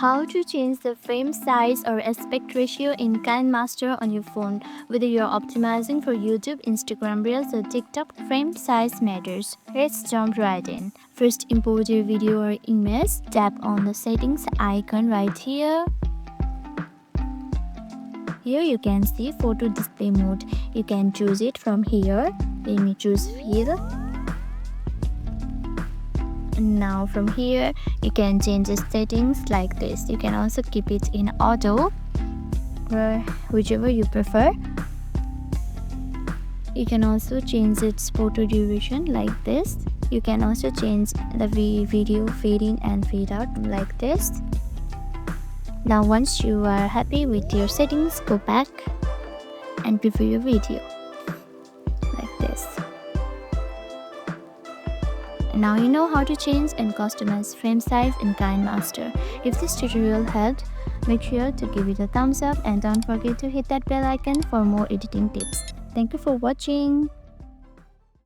How to change the frame size or aspect ratio in KineMaster on your phone. Whether you're optimizing for YouTube, Instagram Reels or TikTok, frame size matters. Let's jump right in. First, import your video or image. Tap on the settings icon right here. Here you can see photo display mode. You can choose it from here. Let me choose fill. Now from here you can change the settings like this. You can also keep it in auto or whichever you prefer. You can also change its photo duration like this. You can also change the video fade in and fade out like this. Now once you are happy with your settings, go back and preview your video like this. Now you know how to change and customize frame size in KineMaster. If this tutorial helped, make sure to give it a thumbs up and don't forget to hit that bell icon for more editing tips. Thank you for watching.